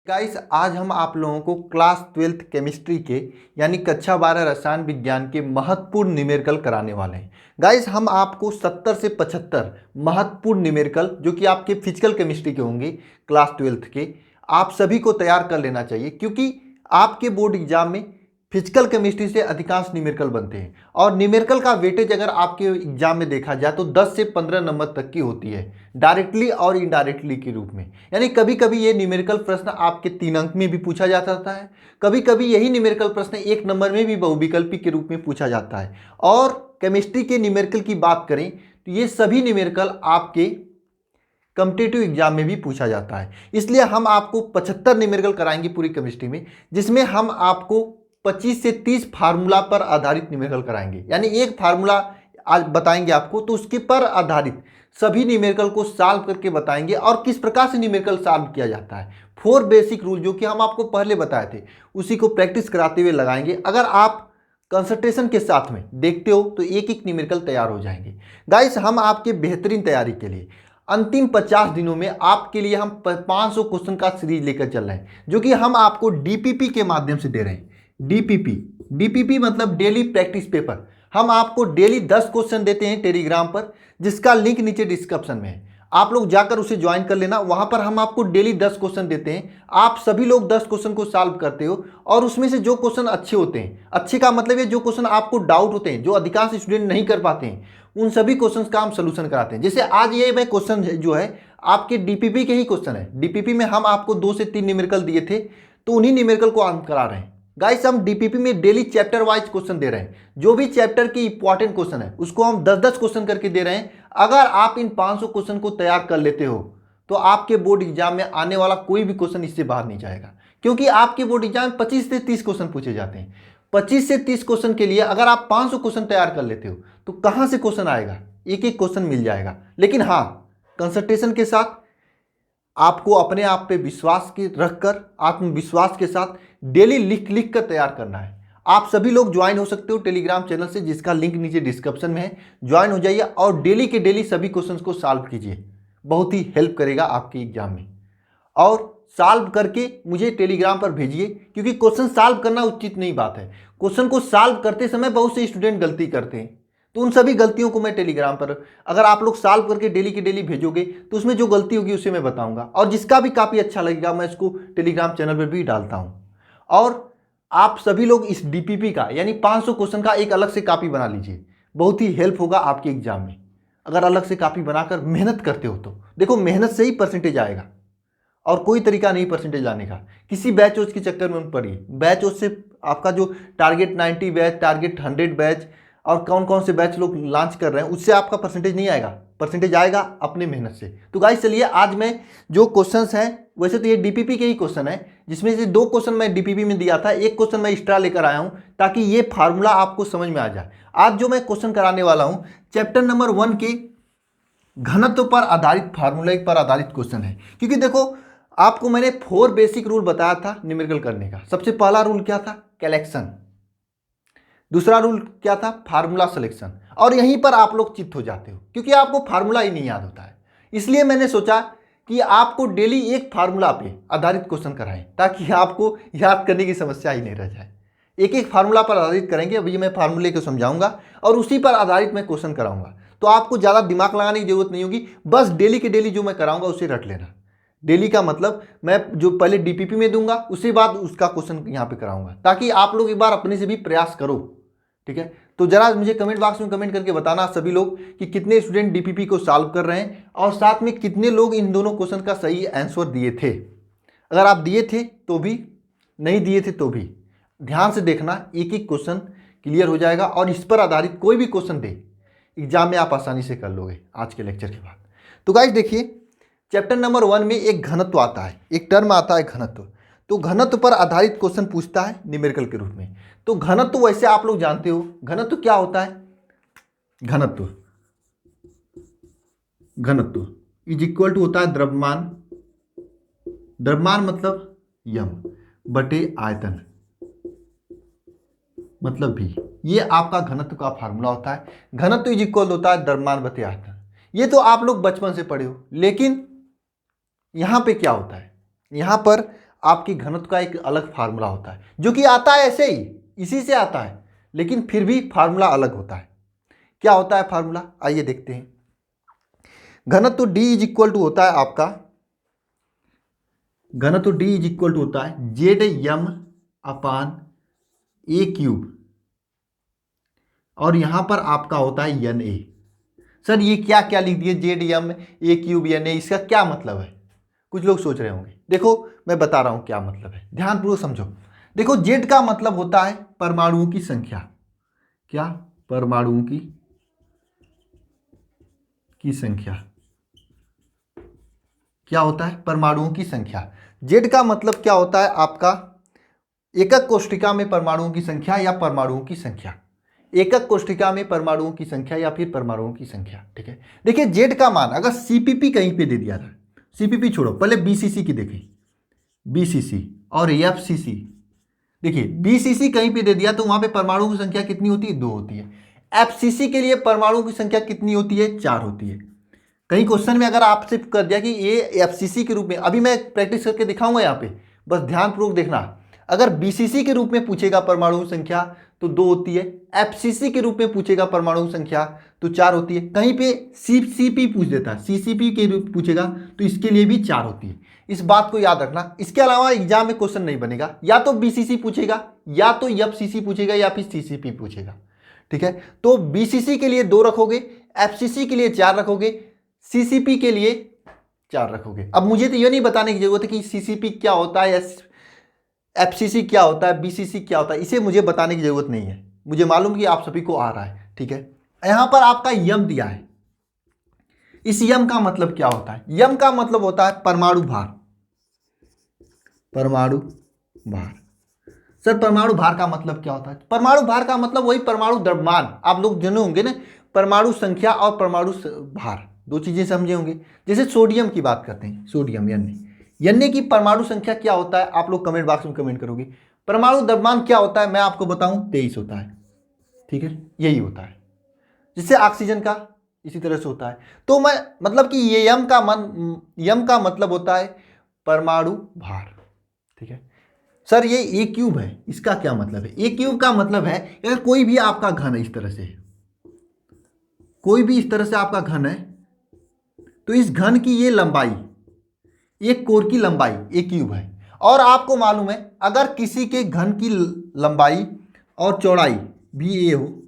Guys आज हम आप लोगों को क्लास 12th केमिस्ट्री के यानी कक्षा 12 रसायन विज्ञान के महत्वपूर्ण न्यूमेरिकल कराने वाले हैं। गाइस हम आपको 70 से 75 महत्वपूर्ण न्यूमेरिकल जो कि आपके फिजिकल केमिस्ट्री के होंगे क्लास 12th के, आप सभी को तैयार कर लेना चाहिए क्योंकि आपके बोर्ड एग्जाम में फिजिकल केमिस्ट्री से अधिकांश न्यूमेरिकल बनते हैं और न्यूमेरिकल का वेटेज अगर आपके एग्जाम में देखा जाए तो 10 से 15 नंबर तक की होती है, डायरेक्टली और इनडायरेक्टली के रूप में। यानी कभी कभी ये न्यूमेरिकल प्रश्न आपके 3 अंक में भी पूछा जाता है, कभी कभी यही न्यूमेरिकल प्रश्न 1 नंबर में भी बहुविकल्पी के रूप में पूछा जाता है। और केमिस्ट्री के न्यूमेरिकल की बात करें तो ये सभी न्यूमेरिकल आपके कॉम्पिटिटिव एग्जाम में भी पूछा जाता है। इसलिए हम आपको 75 न्यूमेरिकल कराएंगे पूरी केमिस्ट्री में, जिसमें हम आपको 25 से 30 फार्मूला पर आधारित न्यूमेरिकल कराएंगे। यानी एक फार्मूला आज बताएंगे आपको, तो उसके पर आधारित सभी न्यूमेरिकल को सॉल्व करके बताएंगे और किस प्रकार से न्यूमेरिकल सॉल्व किया जाता है। 4 बेसिक रूल जो कि हम आपको पहले बताए थे उसी को प्रैक्टिस कराते हुए लगाएंगे। अगर आप कंसंट्रेशन के साथ में देखते हो तो एक एक न्यूमेरिकल तैयार हो जाएंगे। गाइस हम आपके बेहतरीन तैयारी के लिए अंतिम 50 दिनों में आपके लिए हम 500 क्वेश्चन का सीरीज लेकर चल रहे हैं, जो कि हम आपको डीपीपी के माध्यम से दे रहे हैं। डीपीपी मतलब डेली प्रैक्टिस पेपर। हम आपको डेली 10 क्वेश्चन देते हैं टेलीग्राम पर, जिसका लिंक नीचे डिस्क्रिप्शन में है। आप लोग जाकर उसे ज्वाइन कर लेना। वहां पर हम आपको डेली 10 क्वेश्चन देते हैं। आप सभी लोग 10 क्वेश्चन को सॉल्व करते हो और उसमें से जो क्वेश्चन अच्छे होते हैं, अच्छे का मतलब है जो क्वेश्चन आपको डाउट होते हैं, जो अधिकांश स्टूडेंट नहीं कर पाते हैं, उन सभी क्वेश्चन का हम सोल्यूशन कराते हैं। जैसे आज ये मैं क्वेश्चन जो है आपके डीपीपी के ही क्वेश्चन है। डीपीपी में हम आपको 2 से 3 न्यूमेरिकल दिए थे, तो उन्हीं न्यूमेरिकल को हम करा रहे हैं। गाइस हम डीपीपी में डेली चैप्टर वाइज क्वेश्चन दे रहे हैं। जो भी चैप्टर की इंपॉर्टेंट क्वेश्चन है उसको हम 10-10 क्वेश्चन करके दे रहे हैं। अगर आप इन 500 क्वेश्चन को तैयार कर लेते हो तो आपके बोर्ड एग्जाम में आने वाला कोई भी क्वेश्चन इससे बाहर नहीं जाएगा, क्योंकि आपके बोर्ड एग्जाम में 25 से 30 क्वेश्चन पूछे जाते हैं। 25 से 30 क्वेश्चन के लिए अगर आप 500 क्वेश्चन तैयार कर लेते हो तो कहां से क्वेश्चन आएगा? एक एक क्वेश्चन मिल जाएगा। लेकिन हाँ, कंसंट्रेशन के साथ आपको अपने आप पे विश्वास के रखकर आत्मविश्वास के साथ डेली लिख कर तैयार करना है। आप सभी लोग ज्वाइन हो सकते हो टेलीग्राम चैनल से, जिसका लिंक नीचे डिस्क्रिप्शन में है। ज्वाइन हो जाइए और डेली के डेली सभी क्वेश्चंस को सॉल्व कीजिए। बहुत ही हेल्प करेगा आपके एग्जाम में। और सॉल्व करके मुझे टेलीग्राम पर भेजिए, क्योंकि क्वेश्चन सॉल्व करना उचित नहीं बात है। क्वेश्चन को सॉल्व करते समय बहुत से स्टूडेंट गलती करते हैं, तो उन सभी गलतियों को मैं टेलीग्राम पर, अगर आप लोग सॉल्व करके डेली के डेली भेजोगे तो उसमें जो गलती होगी उसे मैं बताऊंगा, और जिसका भी काफ़ी अच्छा लगेगा मैं इसको टेलीग्राम चैनल पर भी डालता हूं। और आप सभी लोग इस डीपीपी का यानी 500 क्वेश्चन का एक अलग से कॉपी बना लीजिए। बहुत ही हेल्प होगा आपके एग्जाम में। अगर अलग से कॉपी बनाकर मेहनत करते हो तो देखो, मेहनत से ही परसेंटेज आएगा और कोई तरीका नहीं परसेंटेज लाने का। किसी बैच वोच के चक्कर में मत पड़िए। बैच वोच से आपका जो टारगेट 90 बैच, टारगेट 100 बैच और कौन कौन से बैच लोग लॉन्च कर रहे हैं, उससे आपका परसेंटेज नहीं आएगा। परसेंटेज आएगा अपने मेहनत से। तो गाइस चलिए, आज मैं जो क्वेश्चंस हैं, वैसे तो ये डीपीपी के ही क्वेश्चन है, जिसमें से 2 क्वेश्चन मैं डीपीपी में दिया था, एक क्वेश्चन मैं एक्स्ट्रा लेकर आया हूं ताकि ये फार्मूला आपको समझ में आ जाए। आज जो मैं क्वेश्चन कराने वाला हूं चैप्टर नंबर 1 के घनत्व पर आधारित फार्मूला पर आधारित क्वेश्चन है। क्योंकि देखो, आपको मैंने 4 बेसिक रूल बताया था न्यूमेरिकल करने का। सबसे पहला रूल क्या था? कलेक्शन। दूसरा रूल क्या था? Formula selection. और यहीं पर आप लोग चित्त हो जाते हो, क्योंकि आपको फार्मूला ही नहीं याद होता है। इसलिए मैंने सोचा कि आपको डेली एक फार्मूला पे आधारित क्वेश्चन कराएं, ताकि आपको याद करने की समस्या ही नहीं रह जाए। एक एक फार्मूला पर आधारित करेंगे। अभी मैं फार्मूले को समझाऊंगा और उसी पर आधारित मैं क्वेश्चन कराऊंगा, तो आपको ज़्यादा दिमाग लगाने की जरूरत नहीं होगी। बस डेली के डेली जो मैं कराऊंगा उसे रट लेना। डेली का मतलब मैं जो पहले डीपीपी में दूंगा उसके बाद उसका क्वेश्चन यहाँ पे कराऊंगा, ताकि आप लोग एक बार अपने से भी प्रयास करो। ठीक है, तो जरा मुझे कमेंट बॉक्स में कमेंट करके बताना सभी लोग कि कितने स्टूडेंट डीपीपी को सॉल्व कर रहे हैं और साथ में कितने लोग इन दोनों क्वेश्चन का सही आंसर दिए थे। अगर आप दिए थे तो भी, नहीं दिए थे तो भी, ध्यान से देखना। एक एक क्वेश्चन क्लियर हो जाएगा और इस पर आधारित कोई भी क्वेश्चन दे एग्जाम में आप आसानी से कर लोगे आज के लेक्चर के बाद। तो गाइस देखिए, चैप्टर नंबर 1 में एक घनत्व आता है, एक टर्म आता है घनत्व। तो घनत्व पर आधारित क्वेश्चन पूछता है न्यूमेरिकल के रूप में। तो घनत्व वैसे आप लोग जानते हो, घनत्व क्या होता है? घनत्व इज इक्वल टू होता है द्रव्यमान। द्रव्यमान मतलब यम बटे आयतन मतलब भी। ये आपका घनत्व का फार्मूला होता है। घनत्व इज इक्वल होता है द्रव्यमान बटे आयतन। ये तो आप लोग बचपन से पढ़े हो, लेकिन यहां पे क्या होता है? यहां पर आपकी घनत्व का एक अलग फार्मूला होता है, जो कि आता है ऐसे ही, इसी से आता है, लेकिन फिर भी फार्मूला अलग होता है। क्या होता है फार्मूला, आइए देखते हैं। घनत्व D इज इक्वल टू होता है आपका, घनत्व D इज इक्वल टू होता है ZM अपान A क्यूब, और यहां पर आपका होता है NA। सर ये क्या क्या लिख दिए, ZM A क्यूब NA, इसका क्या मतलब है, कुछ लोग सोच रहे होंगे। देखो मैं बता रहा हूं क्या मतलब है, ध्यानपूर्वक समझो। देखो Z का मतलब होता है परमाणुओं की संख्या, क्या, परमाणुओं की संख्या, क्या होता है, परमाणुओं की संख्या। Z का मतलब क्या होता है आपका, एकक कोष्ठिका में परमाणुओं की संख्या या परमाणुओं की संख्या, एकक कोष्ठिका में परमाणुओं की संख्या या फिर परमाणुओं की संख्या, ठीक है। देखिए Z का मान अगर CPP कहीं पे दे दिया था, CPP छोड़ो, पहले BCC की देखें, BCC और FCC, देखिए BCC कहीं पे दे दिया तो वहां पे परमाणुओं की संख्या कितनी होती है, 2 होती है। FCC के लिए परमाणुओं की संख्या कितनी होती है, 4 होती है। कहीं क्वेश्चन में अगर आपसे कर दिया कि ये FCC के रूप में, अभी मैं प्रैक्टिस करके दिखाऊंगा यहाँ पे, बस ध्यानपूर्वक देखना। अगर BCC के रूप में पूछेगा परमाणु संख्या तो 2 होती है, FCC के रूप में पूछेगा परमाणु संख्या तो 4 होती है। कहीं पे CCP पूछ देता है, CCP के रूप पूछेगा तो इसके लिए भी 4 होती है। इस बात को याद रखना। इसके अलावा एग्जाम में क्वेश्चन नहीं बनेगा, या तो BCC पूछेगा, या तो FCC पूछेगा, या फिर CCP पूछेगा, ठीक है। तो BCC के लिए 2 रखोगे, FCC के लिए 4 रखोगे, CCP के लिए 4 रखोगे। अब मुझे तो ये नहीं बताने की जरूरत है कि CCP क्या होता है, FCC क्या होता है, BCC क्या होता है, इसे मुझे बताने की जरूरत नहीं है, मुझे मालूम कि आप सभी को आ रहा है, ठीक है। यहां पर आपका यम दिया है, इस यम का मतलब क्या होता है, यम का मतलब होता है परमाणु भार, परमाणु भार। सर परमाणु भार का मतलब क्या होता है, परमाणु भार का मतलब वही परमाणु द्रव्यमान, आप लोग जाने होंगे ना, परमाणु संख्या और परमाणु भार, 2 चीजें समझे होंगे। जैसे सोडियम की बात करते हैं, सोडियम Na की परमाणु संख्या क्या होता है, आप लोग कमेंट बॉक्स में कमेंट करोगे। परमाणु द्रव्यमान क्या होता है, मैं आपको बताऊं, 23 होता है, ठीक है, यही होता है। जिससे ऑक्सीजन का इसी तरह से होता है। तो मैं मतलब कि ये यम का मतलब होता है परमाणु भार, ठीक है। सर ये ए क्यूब है, इसका क्या मतलब है, ए क्यूब का मतलब है अगर कोई भी आपका घन है इस तरह से, कोई भी इस तरह से आपका घन है, तो इस घन की ये लंबाई, एक कोर की लंबाई ए क्यूब है। और आपको मालूम है अगर किसी के घन की लंबाई और चौड़ाई भी ए हो,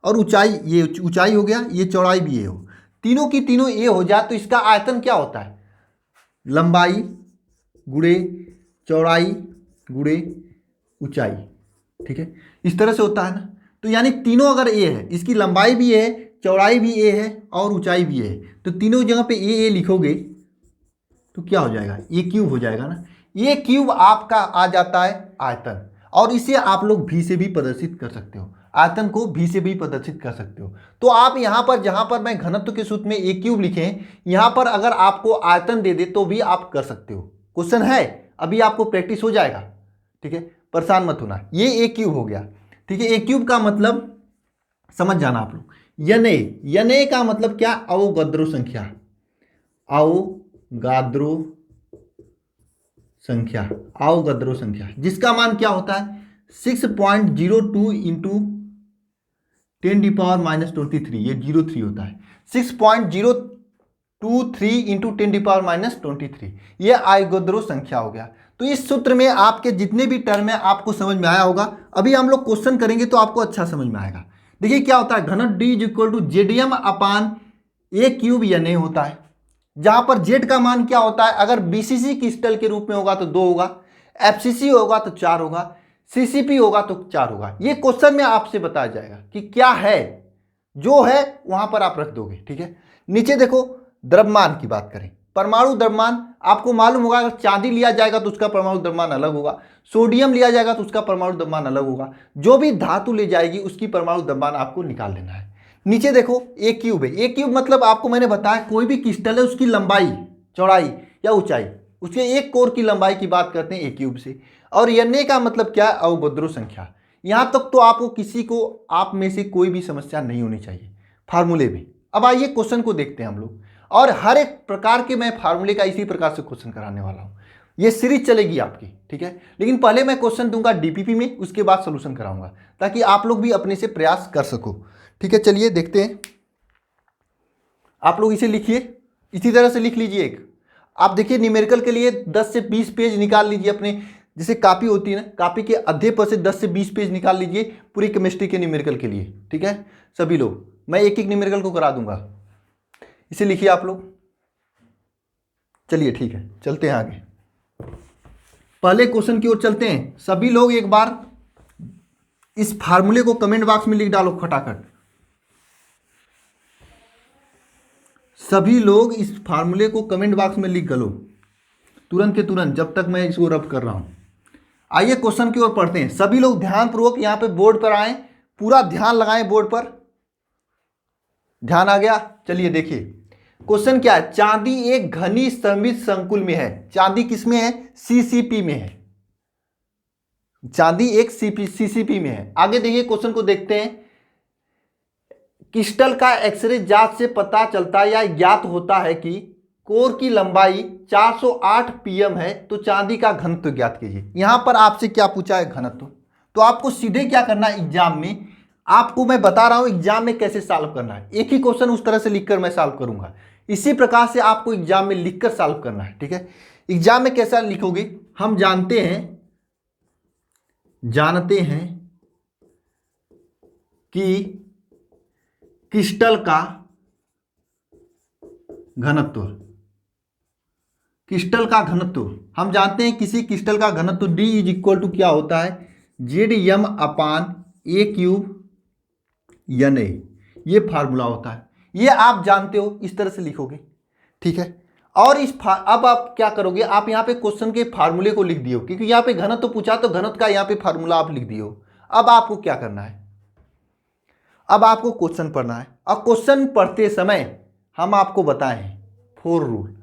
और ऊंचाई, ये ऊंचाई हो गया, ये चौड़ाई भी ए हो, तीनों की तीनों ए हो जाए, तो इसका आयतन क्या होता है, लंबाई गुणे चौड़ाई गुणे ऊंचाई, ठीक है, इस तरह से होता है ना। तो यानी तीनों अगर ए है, इसकी लंबाई भी ए है, चौड़ाई भी ए है और ऊंचाई भी ए है, तो तीनों जगह पे ए लिखोगे तो क्या हो जाएगा, ए क्यूब हो जाएगा ना। ये क्यूब आपका आ जाता है आयतन, और इसे आप लोग भी से भी प्रदर्शित कर सकते हो, आयतन को भी से भी प्रदर्शित कर सकते हो। तो आप यहाँ पर, जहाँ पर मैं घनत्व के सूत्र में ए क्यूब लिखे, यहाँ पर अगर आपको आयतन दे दे तो भी आप कर सकते हो। क्वेश्चन है, अभी आपको प्रैक्टिस हो जाएगा, ठीक है, परेशान मत होना। ये ए क्यूब हो गया, ठीक है। ए क्यूब का मतलब समझ जाना आप लोग। NA का मतलब क्या, अवोगाद्रो संख्या, अवोगाद्रो संख्या, अवोगाद्रो संख्या, जिसका मान क्या होता है 6.02 इंटू 10⁻⁻23, ये 03 होता है, 6.023 इंटू 10⁻⁻23, ये अवोगाद्रो संख्या हो गया। तो इस सूत्र में आपके जितने भी टर्म है आपको समझ में आया होगा। अभी हम लोग क्वेश्चन करेंगे तो आपको अच्छा समझ में आएगा। देखिए क्या होता है, घनत्व D is equal to ZM upon a cube Na होता है, जहां पर Z का मान क्या होता है, अगर BCC क्रिस्टल के रूप में होगा तो 2 होगा, FCC होगा तो 4 होगा, CCP होगा तो 4 होगा। ये क्वेश्चन में आपसे बताया जाएगा कि क्या है, जो है वहां पर आप रख दोगे, ठीक है। नीचे देखो, द्रव्यमान की बात करें, परमाणु द्रव्यमान आपको मालूम होगा, अगर चांदी लिया जाएगा तो उसका परमाणु द्रव्यमान अलग होगा, सोडियम लिया जाएगा तो उसका परमाणु द्रव्यमान अलग होगा, जो भी धातु ले जाएगी उसकी परमाणु द्रव्यमान आपको निकाल लेना है। नीचे देखो ए क्यूब है, ए क्यूब मतलब आपको मैंने बताया कोई भी क्रिस्टल है उसकी लंबाई, चौड़ाई या ऊंचाई, उसके एक कोर की लंबाई की बात करते हैं ए क्यूब से। और Na का मतलब क्या है, अवोगाद्रो संख्या। यहां तक तो आपको किसी को, आप में से कोई भी समस्या नहीं होनी चाहिए फार्मूले में। अब आइए क्वेश्चन को देखते हैं हम लोग, और हर एक प्रकार के मैं फार्मूले का इसी प्रकार से क्वेश्चन कराने वाला हूं। ये सीरीज चलेगी आपकी, ठीक है। लेकिन पहले मैं क्वेश्चन दूंगा डीपीपी में, उसके बाद सोल्यूशन कराऊंगा, ताकि आप लोग भी अपने से प्रयास कर सको, ठीक है। चलिए देखते हैं। आप लोग इसे लिखिए, इसी तरह से लिख लीजिए एक। आप देखिए न्यूमेरिकल के लिए 10 से 20 पेज निकाल लीजिए अपने, जैसे कॉपी होती है ना, कॉपी के अद्धे पर से 10 से 20 पेज निकाल लीजिए पूरी केमिस्ट्री के न्यूमेरिकल के लिए, ठीक है। सभी लोग, मैं एक एक न्यूमेरिकल को करा दूंगा, इसे लिखिए आप लोग। चलिए ठीक है, चलते हैं आगे, पहले क्वेश्चन की ओर चलते हैं। सभी लोग एक बार इस फार्मूले को कमेंट बॉक्स में लिख डालो खटाखट। सभी लोग इस फार्मूले को कमेंट बॉक्स में लिख डालो तुरंत के तुरंत, जब तक मैं इसको रब कर रहा हूं। आइए क्वेश्चन की ओर पढ़ते हैं। सभी लोग ध्यानपूर्वक यहां पे बोर्ड पर आए, पूरा ध्यान लगाएं बोर्ड पर। ध्यान आ गया? चलिए देखिए क्वेश्चन क्या है। चांदी एक घनी सममित संकुल में है। चांदी किसमें है? सीसीपी में है। चांदी एक सीसीपी में है। आगे देखिए क्वेश्चन को देखते हैं। क्रिस्टल का एक्सरे जांच से पता चलता है या ज्ञात होता है कि कोर की लंबाई 408 पीएम है, तो चांदी का घनत्व ज्ञात कीजिए। यहां पर आपसे क्या पूछा है? घनत्व। तो आपको सीधे क्या करना है एग्जाम में, आपको मैं बता रहा हूं एग्जाम में कैसे सॉल्व करना है। एक ही क्वेश्चन उस तरह से लिखकर मैं सॉल्व करूंगा, इसी प्रकार से आपको एग्जाम में लिखकर सॉल्व करना है, ठीक है। एग्जाम में कैसा लिखोगे? हम जानते हैं कि क्रिस्टल का घनत्व, क्रिस्टल का घनत्व हम जानते हैं, किसी क्रिस्टल का घनत्व D इज इक्वल टू क्या होता है? ZM अपान A³ Na। ये फार्मूला होता है, ये आप जानते हो, इस तरह से लिखोगे, ठीक है। और अब आप क्या करोगे? आप यहाँ पे क्वेश्चन के फार्मूले को लिख दियो, क्योंकि यहाँ पे घनत्व पूछा तो घनत्व का यहाँ पे फार्मूला आप लिख दियो। अब आपको क्या करना है? अब आपको क्वेश्चन पढ़ना है, और क्वेश्चन पढ़ते समय हम आपको बताए हैं 4 रूल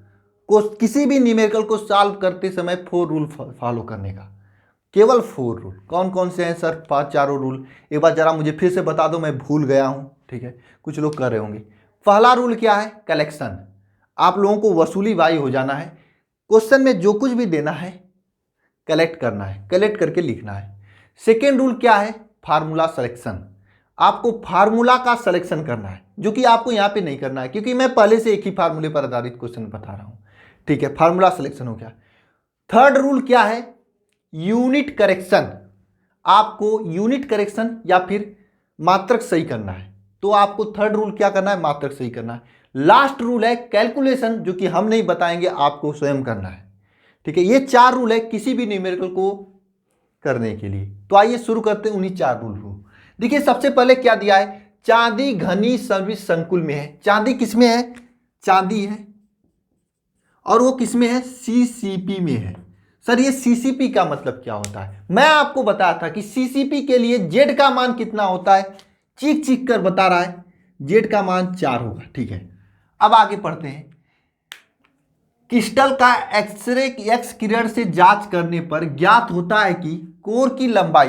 को, किसी भी न्यूमेरिकल को सॉल्व करते समय 4 रूल फॉलो करने का, केवल 4 रूल। कौन कौन से हैं सर? 5 रूल। एक बार जरा मुझे फिर से बता दो, मैं भूल गया हूं, ठीक है, कुछ लोग कर रहे होंगे। पहला रूल क्या है? कलेक्शन। आप लोगों को वसूली वाई हो जाना है, क्वेश्चन में जो कुछ भी देना है कलेक्ट करना है, कलेक्ट करके लिखना है। सेकेंड रूल क्या है? Formula selection. आपको फार्मूला का सिलेक्शन करना है, जो कि आपको यहाँ पे नहीं करना है, क्योंकि मैं पहले से एक ही फार्मूले पर आधारित क्वेश्चन बता रहा हूं, ठीक है। फार्मूला सिलेक्शन हो गया। थर्ड रूल क्या है? Unit correction. आपको यूनिट करेक्शन या फिर मात्रक सही करना है, तो आपको थर्ड रूल क्या करना है? मात्रक सही करना है। लास्ट रूल है कैलकुलेशन, जो कि हम नहीं बताएंगे, आपको स्वयं करना है, ठीक है। ये 4 रूल है किसी भी न्यूमेरिकल को करने के लिए। तो आइए शुरू करते हैं उन्हीं 4 रूल को। देखिए सबसे पहले क्या दिया है? चांदी घनी सममित संकुल में है। चांदी किसमें है? चांदी है, और वो किसमें है? सीसीपी में है। सर ये सीसीपी का मतलब क्या होता है? मैं आपको बताया था कि सीसीपी के लिए जेड का मान कितना होता है, चीख चीख कर बता रहा है, जेड का मान 4 होगा, ठीक है। अब आगे पढ़ते हैं। क्रिस्टल का एक्सरे एक्स किरण से जांच करने पर ज्ञात होता है कि कोर की लंबाई,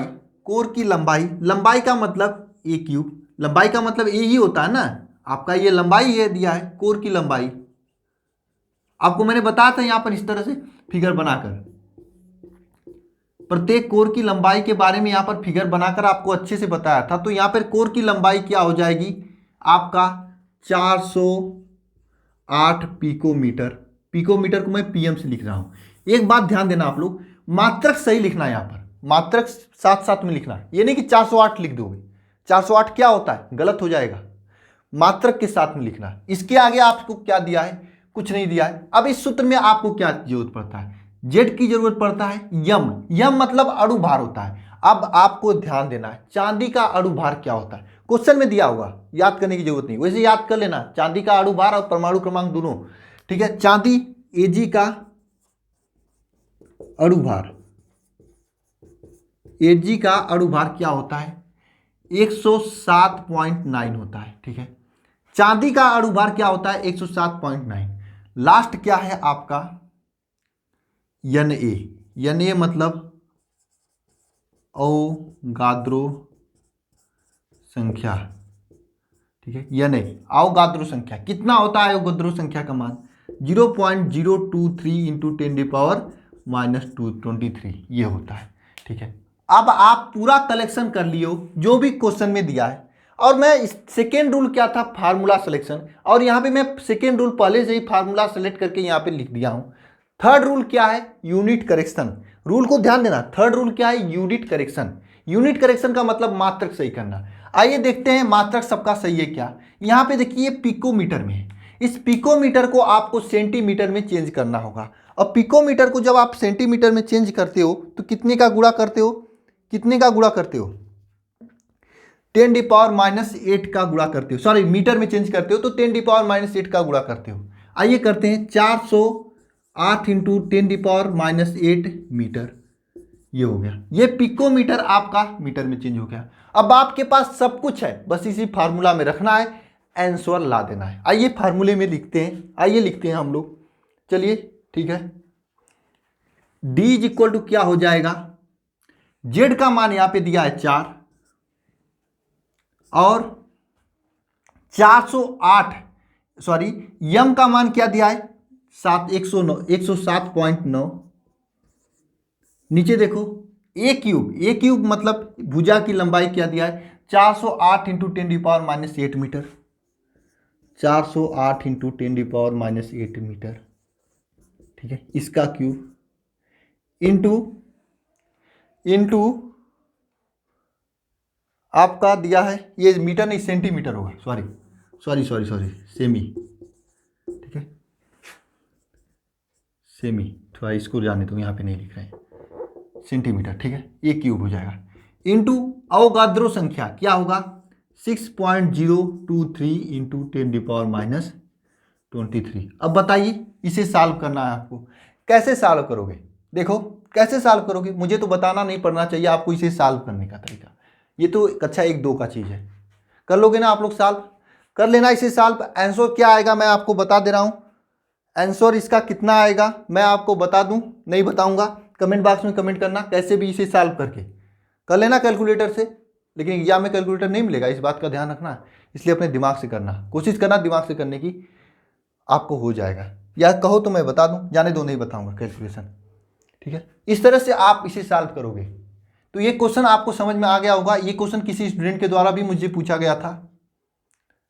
लंबाई का मतलब A³, लंबाई का मतलब ए ही होता है ना, आपका ये लंबाई ये दिया है, कोर की लंबाई। आपको मैंने बताया था यहां पर इस तरह से फिगर बनाकर, प्रत्येक कोर की लंबाई के बारे में यहां पर फिगर बनाकर आपको अच्छे से बताया था। तो यहां पर कोर की लंबाई क्या हो जाएगी आपका? 408 पिकोमीटर। पिकोमीटर को मैं पीएम से लिख रहा हूं। एक बात ध्यान देना आप लोग, मात्रक सही लिखना है, यहां पर मात्रक साथ साथ में लिखना है, ये नहीं कि 408 लिख दोगे। 408 क्या होता है? गलत हो जाएगा, मात्रक के साथ में लिखना है। इसके आगे आपको क्या दिया है? कुछ नहीं दिया है। अब इस सूत्र में आपको क्या जरूरत पड़ता है? जेड की जरूरत पड़ता है। यम मतलब अणु भार होता है। अब आपको ध्यान देना है चांदी का अणु भार क्या होता है, क्वेश्चन में दिया होगा, याद करने की जरूरत नहीं, वैसे याद कर लेना चांदी का अणु भार और परमाणु क्रमांक दोनों, ठीक है। चांदी Ag का अणु भार, Ag का अणु भार क्या होता है? 107.9 होता है, ठीक है। चांदी का अणु भार क्या होता है? 107.9। लास्ट क्या है आपका? Na मतलब अवोगाद्रो संख्या, ठीक है। Na अवोगाद्रो संख्या कितना होता है? अवोगाद्रो संख्या का मान 0.023 × 10⁻⁻⁴ माइनस 223 ये होता है। ठीक है, अब आप पूरा कलेक्शन कर लियो जो भी क्वेश्चन में दिया है। और मैं सेकेंड रूल क्या था, फार्मूला सिलेक्शन, और यहाँ पे मैं सेकेंड रूल पहले से ही फार्मूला सेलेक्ट करके यहाँ पे लिख दिया हूँ। थर्ड रूल क्या है, यूनिट करेक्शन। रूल को ध्यान देना, थर्ड रूल क्या है, यूनिट करेक्शन। यूनिट करेक्शन का मतलब मात्रक सही करना। आइए देखते हैं मात्रक सबका सही है क्या। यहाँ पे देखिए पिकोमीटर में है, इस पिकोमीटर को आपको सेंटीमीटर में चेंज करना होगा। और पिकोमीटर को जब आप सेंटीमीटर में चेंज करते हो तो कितने का गुणा करते हो, कितने का गुणा करते हो, 10⁻⁻8 का गुणा करते हो। सॉरी, मीटर में चेंज करते हो तो 10⁻⁸ का गुणा करते हो। आइए करते हैं, 408 इंटू 10⁻⁸ मीटर, ये हो गया। ये पिकोमीटर आपका मीटर में चेंज हो गया। अब आपके पास सब कुछ है, बस इसी फार्मूला में रखना है, आंसर ला देना है। आइए फार्मूले में लिखते हैं, आइए लिखते हैं हम लोग, चलिए ठीक है। D इज इक्वल टू क्या हो जाएगा, Z का मान यहां पे दिया है 4 और 408, सॉरी M का मान क्या दिया है 107.9। नीचे देखो ए क्यूब मतलब भुजा की लंबाई क्या दिया है 408 इंटू 10⁻⁸ मीटर, 408 इंटू 10⁻⁸ मीटर। ठीक है, इसका क्यूब इंटू आपका दिया है, ये मीटर नहीं सेंटीमीटर होगा, सॉरी सेमी। ठीक है, सेमी, थोड़ा इसको जाने दो, यहाँ पे नहीं लिख रहे हैं, सेंटीमीटर। ठीक है, ये क्यूब हो जाएगा इंटू अवोगाद्रो संख्या क्या होगा 6.023 इंटू 10⁻⁻23। अब बताइए इसे सॉल्व करना है आपको, कैसे सॉल्व करोगे। देखो कैसे सॉल्व करोगे, मुझे तो बताना नहीं पड़ना चाहिए आपको इसे सॉल्व करने का तरीका। ये तो कक्षा 1-2 का चीज़ है, कर लोगे ना आप लोग, सॉल्व कर लेना इसे सॉल्व। आंसर क्या आएगा मैं आपको बता दे रहा हूँ, आंसर इसका कितना आएगा मैं आपको बता दूँ, नहीं बताऊँगा, कमेंट बॉक्स में कमेंट करना, कैसे भी इसे सॉल्व करके कर लेना कैलकुलेटर से। लेकिन एग्जाम में कैलकुलेटर नहीं मिलेगा, इस बात का ध्यान रखना, इसलिए अपने दिमाग से करना, कोशिश करना दिमाग से करने की, आपको हो जाएगा। या कहो तो मैं बता दूं, जाने दो नहीं बताऊंगा कैलकुलेशन। ठीक है, इस तरह से आप इसे सॉल्व करोगे तो ये क्वेश्चन आपको समझ में आ गया होगा। ये क्वेश्चन किसी स्टूडेंट के द्वारा भी मुझे पूछा गया था,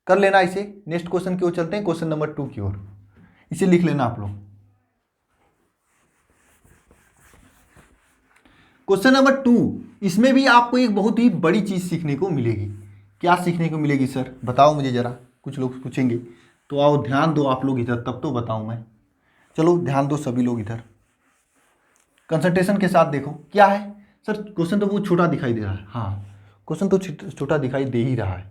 कर लेना इसे। नेक्स्ट क्वेश्चन की ओर चलते हैं, क्वेश्चन नंबर 2 की ओर, इसे लिख लेना आप लोग। क्वेश्चन नंबर 2, इसमें भी आपको एक बहुत ही बड़ी चीज सीखने को मिलेगी। क्या सीखने को मिलेगी सर, बताओ मुझे जरा, कुछ लोग पूछेंगे तो आओ ध्यान दो आप लोग इधर, तब तो बताऊं मैं। चलो ध्यान दो सभी लोग इधर, कंसंट्रेशन के साथ देखो क्या है। सर क्वेश्चन तो बहुत छोटा दिखाई दे रहा है, हाँ क्वेश्चन तो छोटा दिखाई दे ही रहा है।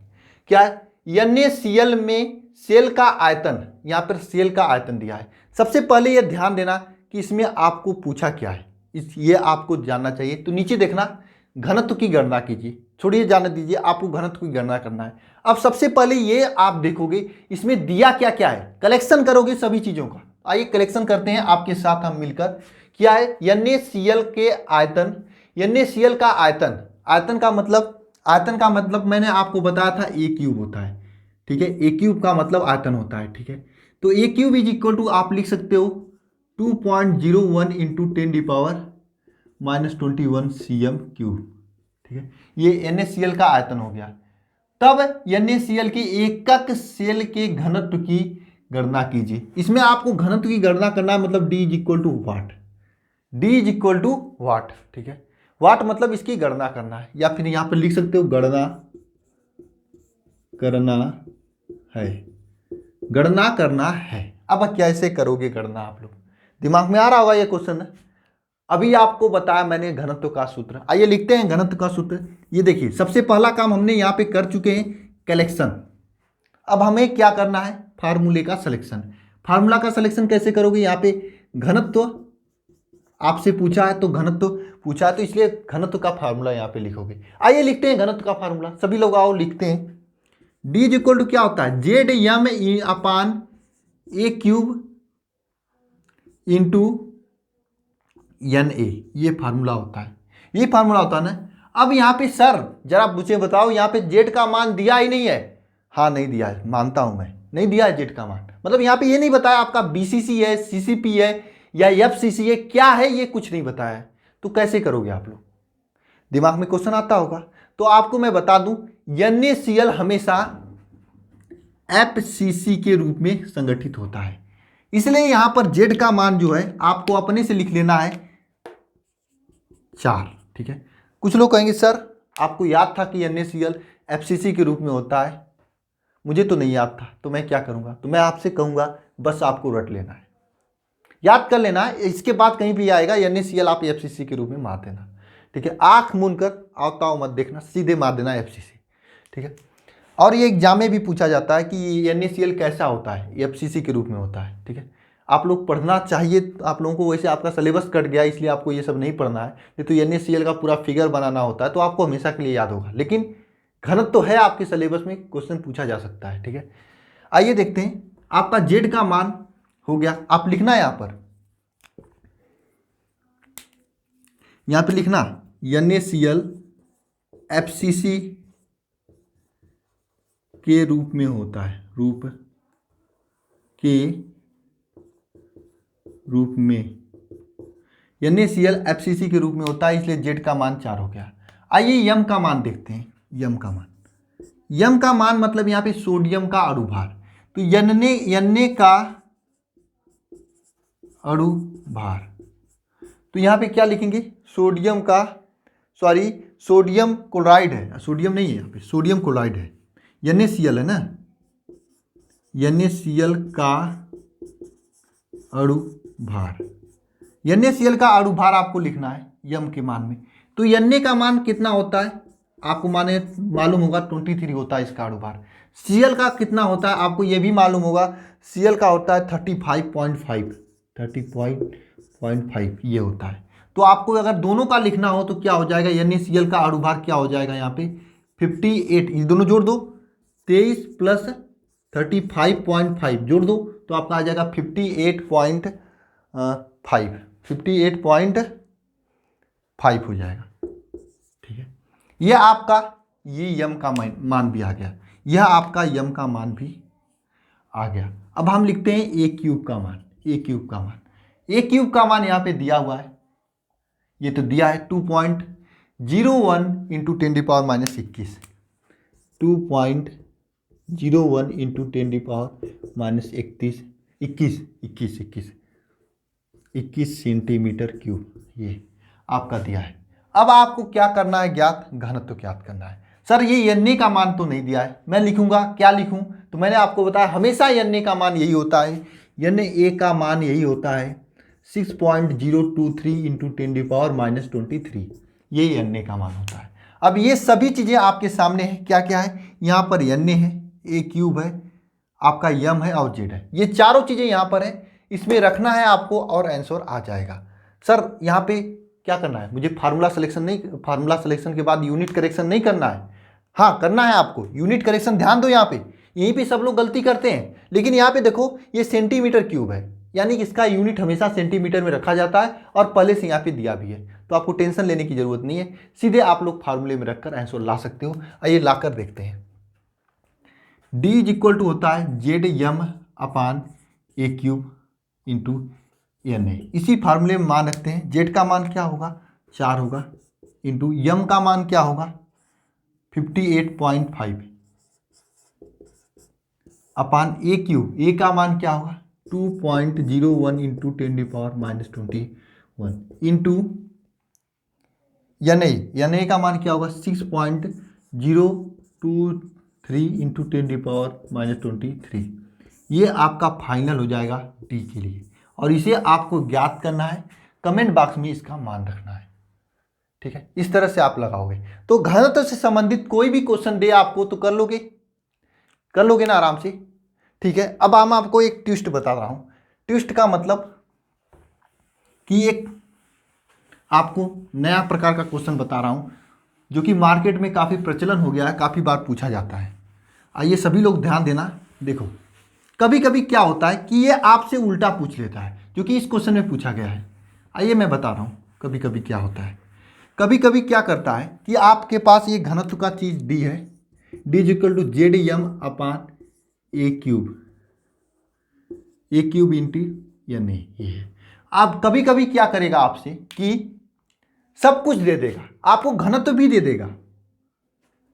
क्या है, NaCl में सेल का आयतन, यहाँ पर सेल का आयतन दिया है। सबसे पहले ये ध्यान देना कि इसमें आपको पूछा क्या है, ये आपको जानना चाहिए। तो नीचे देखना, घनत्व की गणना कीजिए, छोड़िए जाने दीजिए, आपको घनत्व की गणना करना है। अब सबसे पहले ये आप देखोगे इसमें दिया क्या क्या है, कलेक्शन करोगे सभी चीज़ों का। आइए कलेक्शन करते हैं आपके साथ हम मिलकर। क्या है, NaCl के आयतन, NaCl का आयतन, आयतन का मतलब मैंने आपको बताया था ए क्यूब होता है। ठीक है, ए क्यूब का मतलब आयतन होता है। ठीक है, तो ए क्यूब इज इक्वल टू आप लिख सकते हो 2.01 इंटू 10⁻⁻21 cm क्यूब। ठीक है, ये NaCl का आयतन हो गया। तब NaCl के एकक सेल के घनत्व की गणना कीजिए। इसमें आपको घनत्व की गणना करना है, मतलब D is equal to what, D is equal to what. ठीक है, वाट मतलब इसकी गणना करना है, या फिर यहां पर लिख सकते हो गणना करना है। अब कैसे करोगे गणना, आप लोग दिमाग में आ रहा होगा ये क्वेश्चन। अभी आपको बताया मैंने घनत्व का सूत्र, आइए लिखते हैं घनत्व का सूत्र। ये देखिए सबसे पहला काम हमने यहाँ पे कर चुके हैं, कलेक्शन। अब हमें क्या करना है, फार्मूले का सिलेक्शन। फार्मूला का सिलेक्शन कैसे करोगे, यहाँ पे घनत्व आपसे पूछा है, तो घनत्व पूछा है तो इसलिए घनत्व का फार्मूला यहाँ पे लिखोगे। आइए लिखते हैं घनत्व का फार्मूला, सभी लोग आओ लिखते हैं। D इज इक्वल टू क्या होता है, ZM/A³ इंटू Na, ये फार्मूला होता है, ये फार्मूला होता है ना। अब यहाँ पे सर जरा मुझे बताओ, यहाँ पे Z का मान दिया ही नहीं है। हाँ नहीं दिया है, मानता हूँ मैं, नहीं दिया है Z का मान, मतलब यहाँ पे ये नहीं बताया आपका BCC है, CCP है या FCCA क्या है ये कुछ नहीं बताया है, तो कैसे करोगे आप लोग? दिमाग में क्वेश्चन आता होगा। तो आपको मैं बता दूं, NaCl हमेशा FCC के रूप में संगठित होता है, इसलिए यहां पर Z का मान जो है आपको अपने से लिख लेना है 4। ठीक है, कुछ लोग कहेंगे सर आपको याद था कि NaCl FCC के रूप में होता है, मुझे तो नहीं याद था, तो मैं क्या करूंगा? तो मैं आपसे कहूंगा बस आपको रट लेना है, याद कर लेना है, इसके बाद कहीं भी आएगा NaCl आप FCC के रूप में मार देना। ठीक है, आंख मूंद कर आवताओ मत देखना, सीधे मार देना FCC। ठीक है, और ये एग्जाम में भी पूछा जाता है कि NaCl कैसा होता है, FCC के रूप में होता है। ठीक है, आप लोग पढ़ना चाहिए, आप लोगों को वैसे आपका सिलेबस कट गया इसलिए आपको ये सब नहीं पढ़ना है, नहीं तो NaCl का पूरा फिगर बनाना होता है तो आपको हमेशा के लिए याद होगा, लेकिन घनत्व तो है आपके सिलेबस में, क्वेश्चन पूछा जा सकता है। ठीक है, आइए देखते हैं, आपका Z का मान हो गया, आप लिखना है यहां पे लिखना NaCl FCC के रूप में होता है, रूप में NaCl FCC के रूप में होता है, इसलिए Z का मान 4 हो गया। आइए यम का मान देखते हैं, यम का मान मतलब यहाँ पे सोडियम का अणुभार, तो Na का अणुभार, तो यहाँ पे क्या लिखेंगे? सोडियम क्लोराइड है, सोडियम नहीं है यहाँ पे, सोडियम क्लोराइड है, NaCl है ना, NaCl का अणुभार, NaCl का अणुभार आपको लिखना है यम के मान में। तो Na का मान कितना होता है आपको मालूम होगा, 23 होता है इसका अणुभार। Cl का कितना होता है आपको ये भी मालूम होगा, Cl का होता है 30.5 ये होता है। तो आपको अगर दोनों का लिखना हो तो क्या हो जाएगा, NaCl का अणुभार क्या हो जाएगा यहाँ पे 58, ये दोनों जोड़ दो, 23 प्लस 35.5 जोड़ दो तो आपका आ जाएगा 58.5 हो जाएगा। ठीक है, यह आपका यम का मान भी आ गया, यह आपका यम का मान भी आ गया। अब हम लिखते हैं ए क्यूब का मान, ए क्यूब का मान यहाँ पे दिया हुआ है, ये तो दिया है 2.01 into 10 power minus 21, 2.01 into 10 power minus 21 centimetre cube, ये आपका दिया है। अब आपको क्या करना है, ज्ञात घनत्व ज्ञात करना है। सर ये Na का मान तो नहीं दिया है, मैं लिखूंगा, क्या लिखूं? तो मैंने आपको बताया हमेशा Na का मान यही होता है, Na का मान यही होता है 6.023 इंटू 10 पावर माइनस 23, ये Na का मान होता है। अब ये सभी चीज़ें आपके सामने हैं, क्या क्या है, यहाँ पर Na है, ए क्यूब है, आपका यम है और जेड है, ये चारों चीज़ें यहाँ पर है, इसमें रखना है आपको और आंसर आ जाएगा। सर यहाँ पे क्या करना है, मुझे फार्मूला सिलेक्शन के बाद यूनिट करेक्शन नहीं करना है? हाँ करना है आपको यूनिट करेक्शन, ध्यान दो यहाँ पे, यहीं पे सब लोग गलती करते हैं, लेकिन यहाँ पे देखो ये सेंटीमीटर क्यूब है, यानी कि इसका यूनिट हमेशा सेंटीमीटर में रखा जाता है और पहले से यहाँ पे दिया भी है, तो आपको टेंशन लेने की जरूरत नहीं है, सीधे आप लोग फार्मूले में रखकर आंसर ला सकते हो। आइए लाकर देखते हैं, D इज इक्वल टू होता है Z M upon a cube into Na, इसी फार्मूले में मान रखते हैं, जेड का मान क्या होगा 4 होगा, इंटू यम का मान क्या होगा 58.5 अपान ए क्यूब, ए का मान क्या होगा 2.01 into 10 power minus 21 into Na का मान क्या होगा 6.023 इंटू 10 पावर माइनस 23, ये आपका फाइनल हो जाएगा डी के लिए, और इसे आपको ज्ञात करना है, कमेंट बॉक्स में इसका मान रखना है। ठीक है, इस तरह से आप लगाओगे तो घनत्व से संबंधित कोई भी क्वेश्चन दे आपको तो कर लोगे ना आराम से। ठीक है, अब हम आपको एक ट्विस्ट बता रहा हूं, ट्विस्ट का मतलब कि एक आपको नया प्रकार का क्वेश्चन बता रहा हूं जो कि मार्केट में काफ़ी प्रचलन हो गया है, काफ़ी बार पूछा जाता है। आइए सभी लोग ध्यान देना, देखो कभी कभी क्या होता है कि ये आपसे उल्टा पूछ लेता है जो कि इस क्वेश्चन में पूछा गया है। आइए मैं बता रहा हूँ कभी कभी क्या होता है, कभी कभी क्या करता है कि आपके पास ये घनत्व का चीज़ डी है, D is equal to Z M upon a cube into N A, ये है। आप कभी कभी क्या करेगा आपसे कि सब कुछ दे देगा, आपको घनत्व भी दे देगा।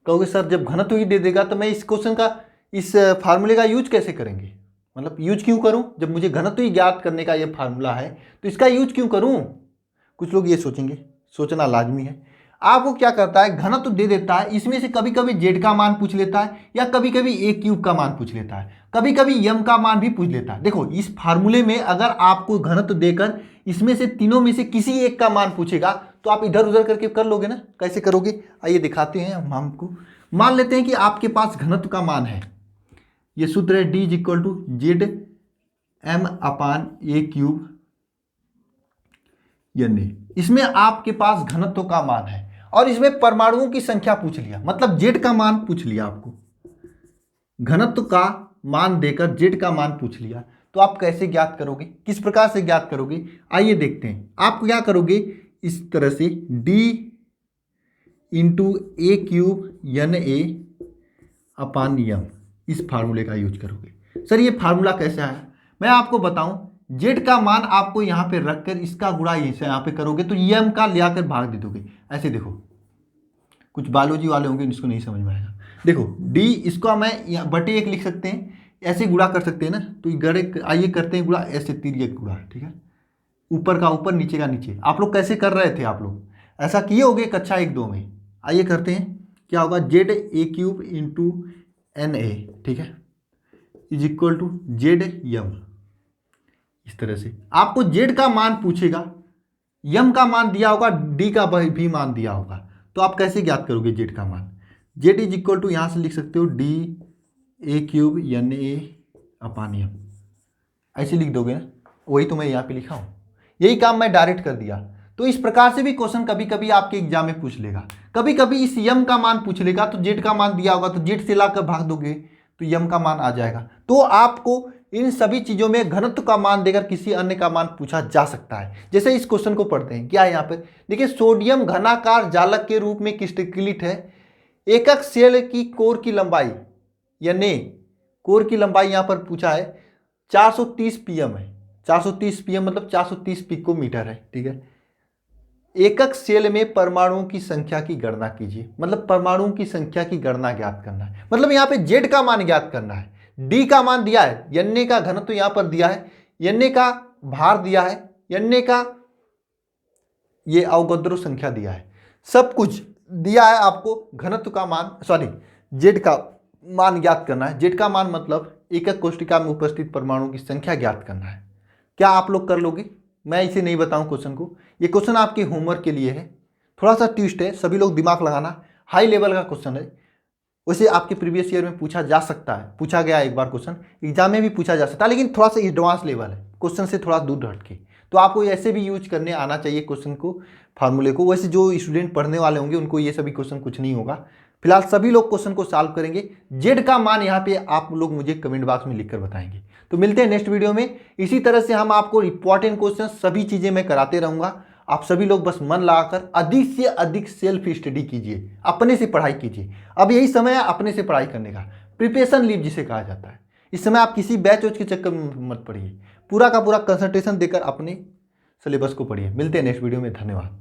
कहोगे सर जब घनत्व ही दे देगा तो मैं इस क्वेश्चन का, इस फार्मूले का यूज कैसे करेंगे, मतलब यूज क्यों करूं, जब मुझे घनत्व ही ज्ञात करने का ये फार्मूला है तो इसका यूज क्यों करूं। कुछ लोग ये सोचेंगे, सोचना लाजमी है। आपको क्या करता है, घनत्व दे देता है, इसमें से कभी कभी जेड का मान पूछ लेता है या कभी कभी ए क्यूब का मान पूछ लेता है, कभी कभी यम का मान भी पूछ लेता है। देखो इस फार्मूले में अगर आपको घनत्व देकर इसमें से तीनों में से किसी एक का मान पूछेगा तो आप इधर उधर करके कर लोगे ना। कैसे करोगे, आइए दिखाते हैं हम आपको। मान लेते हैं कि आपके पास घनत्व का मान है, ये सूत्र है D equal to Z M upon a cube यानी इसमें आपके पास घनत्व का मान है और इसमें परमाणुओं की संख्या पूछ लिया, मतलब जेड का मान पूछ लिया। आपको घनत्व का मान देकर जेड का मान पूछ लिया तो आप कैसे ज्ञात करोगे, किस प्रकार से ज्ञात करोगे, आइए देखते हैं। आप क्या करोगे, इस तरह से D इंटू ए क्यूब यन ए अपान यम, इस फार्मूले का यूज करोगे। सर ये फार्मूला कैसे आया, मैं आपको बताऊं। जेड का मान आपको यहाँ पे रखकर इसका गुणा इसे यहाँ पे करोगे तो यम का ले आकर भाग दे दोगे। ऐसे देखो, कुछ बायोलॉजी वाले होंगे इसको नहीं समझ में आएगा। देखो डी, इसको मैं बटे 1 लिख सकते हैं, ऐसे गुणा कर सकते हैं ना, तो गड़े आइए करते हैं गुणा, ऐसे तिर्यक गुणा, ठीक है, ऊपर का ऊपर नीचे का नीचे। आप लोग कैसे कर रहे थे, आप लोग ऐसा किए होगे कक्षा 1-2 में। आइए करते हैं, क्या होगा, Z A cube into N A, ठीक है, is equal to Z M. इस तरह से आपको जेड का मान पूछेगा, यम का मान दिया होगा, डी का भी मान दिया होगा, तो आप कैसे ज्ञात करोगे जेड का मान। जेड इज इक्वल टू यहाँ से लिख सकते हो d a cube n a upon m, ऐसे लिख दोगे ना, वही तो मैं यहाँ पे लिखा हूँ, यही काम मैं डायरेक्ट कर दिया। तो इस प्रकार से भी क्वेश्चन कभी कभी आपके एग्जाम में पूछ लेगा, कभी कभी इस यम का मान पूछ लेगा, तो जेड का मान दिया होगा तो जेड से लाकर भाग दोगे तो यम का मान आ जाएगा। तो आपको इन सभी चीजों में घनत्व का मान देकर किसी अन्य का मान पूछा जा सकता है। जैसे इस क्वेश्चन को पढ़ते हैं, क्या है यहाँ पे, देखिए, सोडियम घनाकार जालक के रूप में क्रिस्टलीकृत है, एकक सेल की कोर की लंबाई, यानी कोर की लंबाई यहाँ पर पूछा है 430 पीएम है, 430 पीएम मतलब 430 पिकोमीटर है, ठीक है। एकक सेल में परमाणुओं की संख्या की गणना कीजिए, मतलब परमाणुओं की संख्या की गणना ज्ञात करना है, मतलब यहाँ पे जेड का मान ज्ञात करना है, डी का मान दिया है, एन का घनत्व यहाँ पर दिया है, एन का भार दिया है, एन का ये अवोगाद्रो संख्या दिया है, सब कुछ दिया है। आपको घनत्व का मान, सॉरी जेड का मान ज्ञात करना है। जेड का मान मतलब एकक कोष्ठिका में उपस्थित परमाणुओं की संख्या ज्ञात करना है। क्या आप लोग कर लोगे, मैं इसे नहीं बताऊं क्वेश्चन को, ये क्वेश्चन आपके होमवर्क के लिए है, थोड़ा सा ट्विस्ट है, सभी लोग दिमाग लगाना, हाई लेवल का क्वेश्चन है। वैसे आपके प्रीवियस ईयर में पूछा जा सकता है, पूछा गया एक बार क्वेश्चन, एग्जाम में भी पूछा जा सकता है, लेकिन थोड़ा सा एडवांस लेवल है, क्वेश्चन से थोड़ा दूर हट के, तो आपको ऐसे भी यूज करने आना चाहिए क्वेश्चन को, फार्मूले को। वैसे जो स्टूडेंट पढ़ने वाले होंगे उनको ये सभी क्वेश्चन कुछ नहीं होगा, फिलहाल सभी लोग क्वेश्चन को सॉल्व करेंगे। जेड का मान यहाँ पे आप लोग मुझे कमेंट बॉक्स में लिखकर बताएंगे। तो मिलते हैं नेक्स्ट वीडियो में, इसी तरह से हम आपको इंपॉर्टेंट क्वेश्चन सभी चीजें मैं कराते रहूंगा। आप सभी लोग बस मन लगाकर अधिक से अधिक सेल्फ स्टडी कीजिए, अपने से पढ़ाई कीजिए। अब यही समय है अपने से पढ़ाई करने का, प्रिपरेशन लीव जिसे कहा जाता है। इस समय आप किसी बैच वैच के चक्कर में मत पढ़िए, पूरा का पूरा कंसंट्रेशन देकर अपने सिलेबस को पढ़िए। मिलते हैं नेक्स्ट वीडियो में, धन्यवाद।